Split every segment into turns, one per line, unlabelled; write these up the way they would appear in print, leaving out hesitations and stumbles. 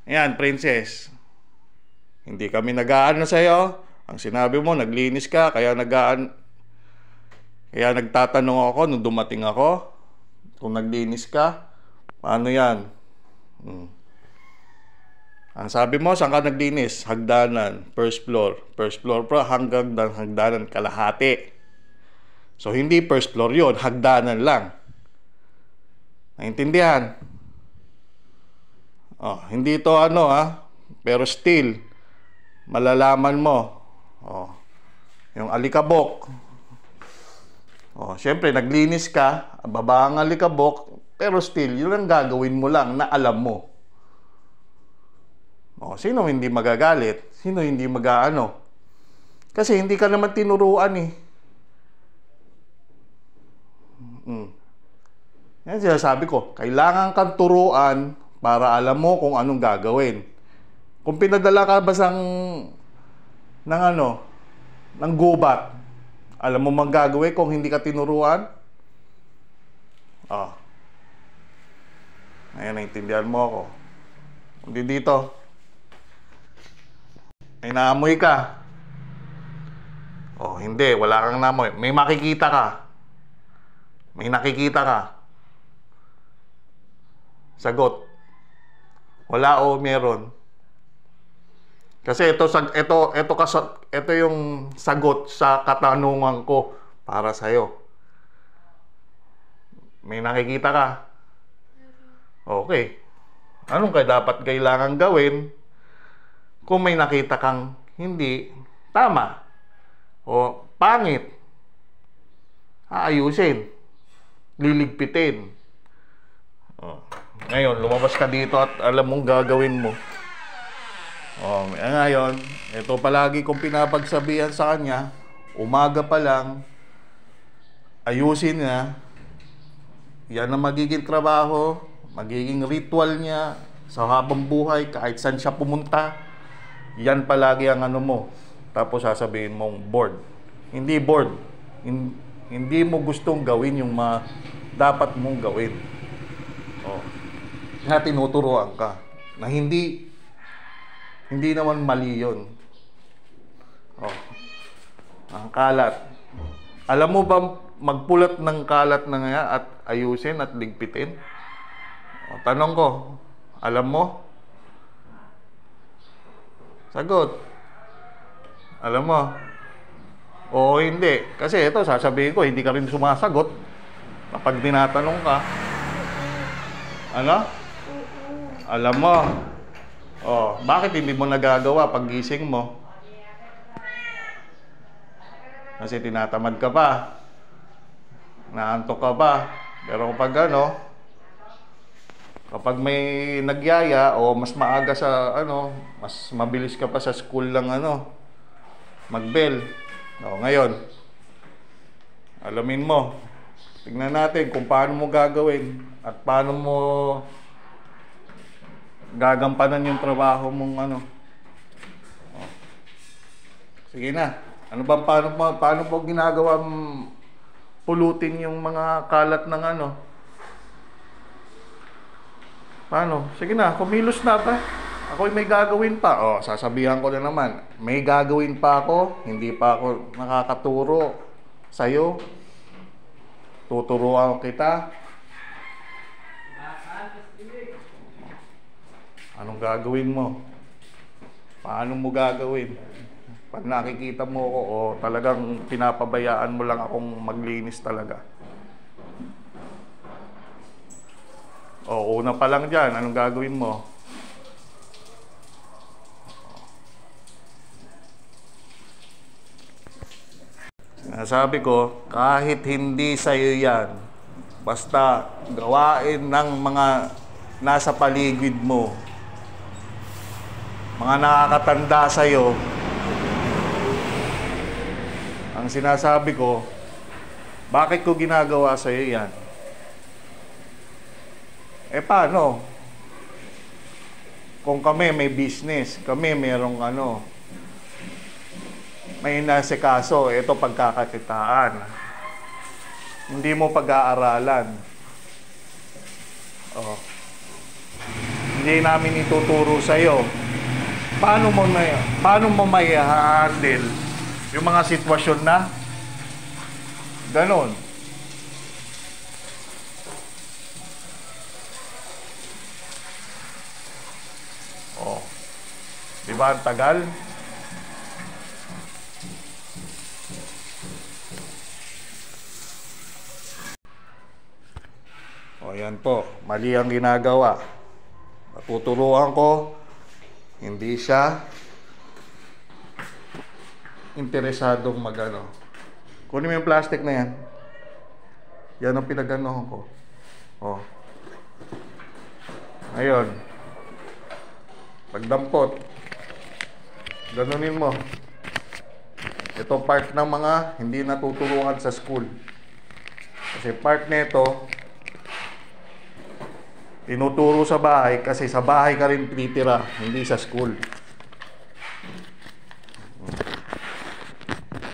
Ayan, princess. Hindi kami nag-aano sa'yo. Ang sinabi mo, naglinis ka, kaya nagtatanong ako nung dumating ako. Kung naglinis ka, paano yan? Ang sabi mo, saan ka naglinis? Hagdanan, first floor. First floor pa hanggang hagdanan kalahati. So, hindi first floor yun, hagdanan lang. Naintindihan? Oh, hindi to ano pero still, malalaman mo. Oh, yung alikabok. Oh, syempre, naglinis ka, baba ang alikabok, pero still, yun ang gagawin mo lang na alam mo. Oh, sino hindi magagalit? Sino hindi mag-aano? Kasi hindi ka naman tinuruan eh. Yan sinasabi ko, kailangan kang turuan para alam mo kung anong gagawin. Kung pinadala ka ba ng gubat, alam mo mang gagawin kung hindi ka tinuruan? Oh. Ayan, naintindihan mo ako. Hindi dito. May naamoy ka. Oh, hindi. Wala kang naamoy. May makikita ka. May nakikita ka. Sagot. Wala o meron. Kasi ito yung sagot sa katanungan ko para sa'yo. May nakikita ka. Okay. Anong dapat kailangan gawin kung may nakita kang hindi tama o pangit? Aayusin. Liligpitin. Oh. Ngayon, lumabas ka dito at alam mong gagawin mo. Oh, ngayon, ito palagi kong pinapagsabihan sa kanya, umaga pa lang, ayusin niya. Yan ang magiging trabaho, magiging ritual niya sa habang buhay, kahit saan siya pumunta. Yan palagi ang ano mo. Tapos sasabihin mong bored. Hindi bored. Hindi mo gustong gawin yung dapat mong gawin. Oh. Na tinuturuan ka. Na hindi naman mali yun. Oh. Ang kalat. Alam mo ba magpulat ng kalat na nga at ayusin at ligpitin? Oh, tanong ko, alam mo? Sagot. Alam mo? O hindi. Kasi ito, sasabihin ko, hindi ka rin sumasagot kapag tinatanong ka. Ano? Alam mo? Oh, bakit hindi mo nagagawa pag gising mo? Kasi tinatamad ka pa. Naantok ka pa. Pero kapag may nagyaya o mas maaga mas mabilis ka pa sa school lang mag-bell. O, ngayon, alamin mo. Tingnan natin kung paano mo gagawin at paano mo gagampanan yung trabaho mong O. Sige na. Paano po ginagawa pulutin yung mga kalat ng Paano? Sige na, kumilos na pa. Ako may gagawin pa. O, sasabihan ko na naman. May gagawin pa ako. Hindi pa ako nakakaturo sa'yo. Tuturuan kita. Anong gagawin mo? Paano mo gagawin? Pag nakikita mo ko, talagang pinapabayaan mo lang akong maglinis talaga. O, una pa lang dyan, anong gagawin mo? Sabi ko, kahit hindi sa'yo yan, basta gawain ng mga nasa paligid mo, mga nakakatanda sa'yo, ang sinasabi ko, bakit ko ginagawa sa'yo yan? Paano? Kung kami may business, kami merong may nasikaso, ito pagkakakitaan. Hindi mo pag-aaralan. Oh. hindi namin ituturo sa'yo. Paano mo may handle yung mga sitwasyon na ganon. Oh. Di ba ang tagal? O yan po, mali ang ginagawa. Natuturuan ko, hindi siya interesadong magano. Kunin mo yung plastic na yan. Yan ang pinaganohan ko. O. Ngayon, pagdampot, ganunin mo. Ito part ng mga hindi natuturuan sa school. Kasi part nito, tinuturo sa bahay kasi sa bahay ka rin titira, hindi sa school.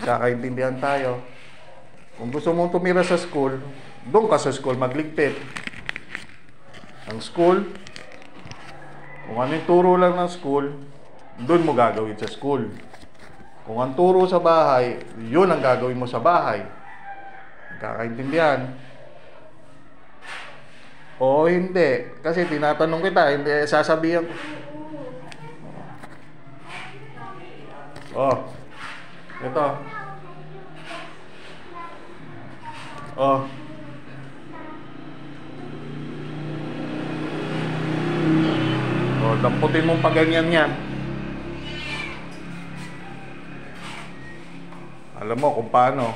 Kakaintindihan tayo. Kung gusto mong tumira sa school, doon ka sa school magligpit. Ang school, kung ano yung turo lang ng school, doon mo gagawin sa school. Kung ang turo sa bahay, yun ang gagawin mo sa bahay. Kakaintindihan? Oo, hindi. Kasi tinatanong kita, hindi sasabihan ko. Oh, ito. Oh. Oh, damputin mong paganyan yan. Alam mo kung paano.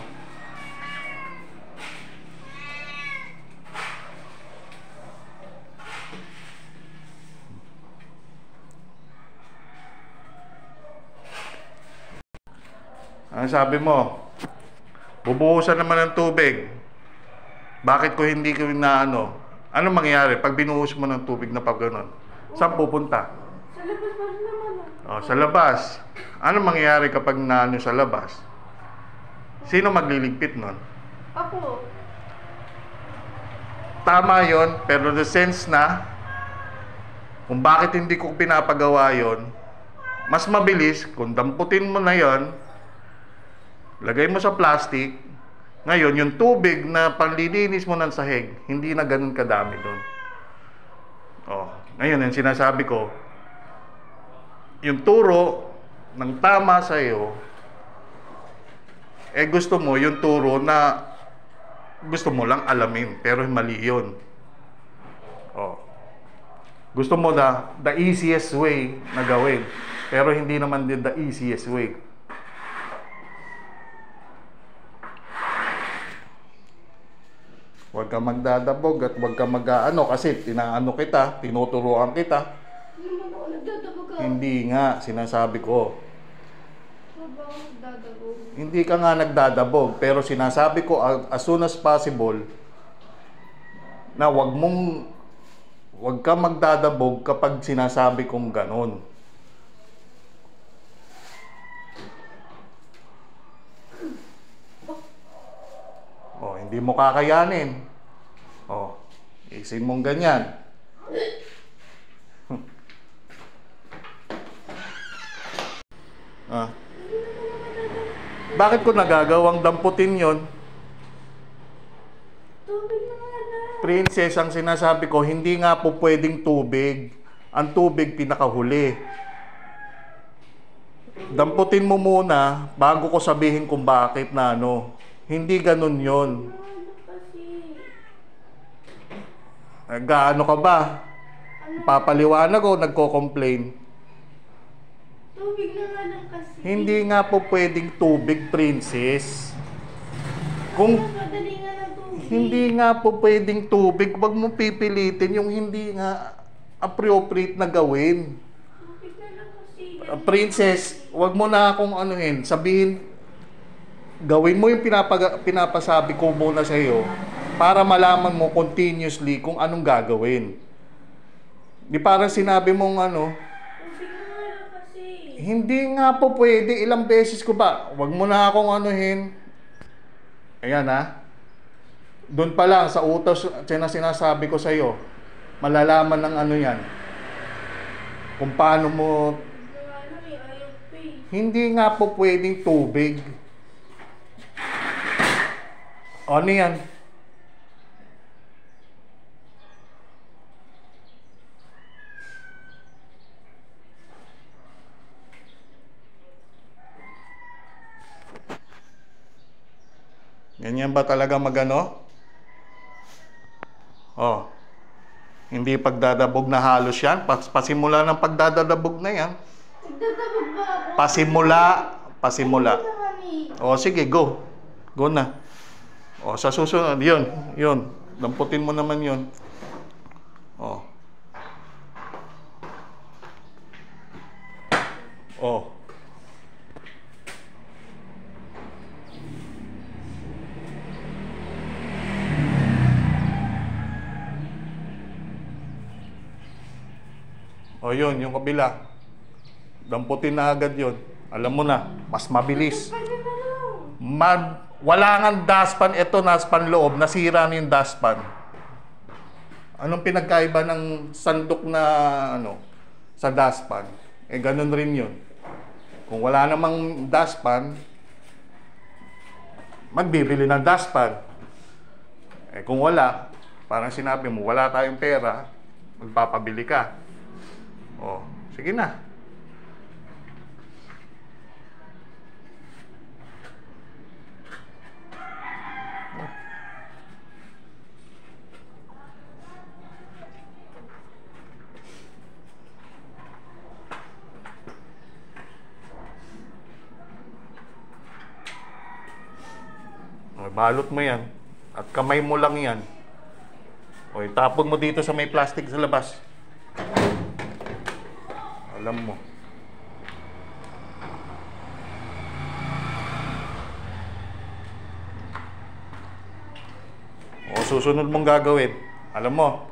Ang sabi mo, bubuhusan naman ng tubig. Bakit ko hindi ko inaano? Anong mangyayari pag binuhos mo ng tubig na pag ganon? Saan pupunta?
Sa labas pa rin naman.
Oh, sa labas. Anong mangyayari kapag naano sa labas? Sino magliligpit nun?
Ako.
Tama yon, pero the sense na kung bakit hindi ko pinapagawa yon, mas mabilis kung damputin mo na yon, lagay mo sa plastic. Ngayon, yung tubig na panlilinis mo ng sahig, hindi na ganun kadami doon. Oh, ngayon, yung sinasabi ko, yung turo ng tama sa iyo, gusto mo yung turo na gusto mo lang alamin, pero mali yun. Oh. Gusto mo na the easiest way na gawin, pero hindi naman din the easiest way. Huwag ka magdadabog at huwag ka mag-aano kasi tinaano kita, tinuturuan kita.
Hindi naman ako nagdadabog.
Hindi nga, sinasabi ko.
Ba ako nagdadabog?
Hindi ka nga nagdadabog, pero sinasabi ko as soon as possible na huwag ka magdadabog kapag sinasabi kong ganon. Oh, hindi mo kakayanin. Oh, isin mong ganyan. Ah. Bakit ko nagagawang damputin yon?
Tubig na nga na.
Princess, ang sinasabi ko, hindi nga po pwedeng tubig. Ang tubig pinakahuli. Damputin mo muna bago ko sabihin kung bakit na ano. Hindi ganun yon.
Ano kasi?
Gaano ka ba? Papaliwanag o nagko-complain?
Tubig na nga lang kasi.
Hindi nga po pwedeng tubig, princess. Kung
Madali nga ng tubig.
hindi nga po pwedeng tubig, wag mo pipilitin yung hindi nga appropriate na gawin.
Tubig na lang kasi.
Princess, wag mo na akong anuhin. Sabihin, gawin mo yung pinapasabi ko muna sa iyo para malaman mo continuously kung anong gagawin. Di parang sinabi mong ano,
Tubig na nga lang kasi.
hindi nga po pwede, ilang beses ko ba? Wag mo na akong anuhin. Ayan ha. Doon pa lang sa utos na sinasabi ko sa iyo, malalaman ng ano yan. kung paano mo.
Bigla nga lang eh, ayaw pa eh.
Hindi nga po pwedeng tubig. Ano yan? Ganyan ba talaga magano? Oh. Hindi pagdadabog na halos yan. Pasimula ng pagdadabog na yan.
Nagdadabog ba ako?
Pasimula.
Hindi naman eh.
O sige, go. Go na. O sa susunod, yun. Damputin mo naman yun. O. O. O yun, yung kabila. Damputin na agad yun. Alam mo na, mas mabilis.
Ano na lang?
Wala nga dustpan. Ito, dustpan loob. Nasira na yung dustpan. Anong pinagkaiba ng sandok na sa dustpan? Eh, ganun rin yun. Kung wala namang dustpan, magbibili ng dustpan. Eh, kung wala, parang sinabi mo, wala tayong pera, magpapabili ka. Oh, sige na. Balot mo yan. At kamay mo lang yan. O, itapon mo dito sa may plastic sa labas. Alam mo. O, susunod mong gagawin. Alam mo.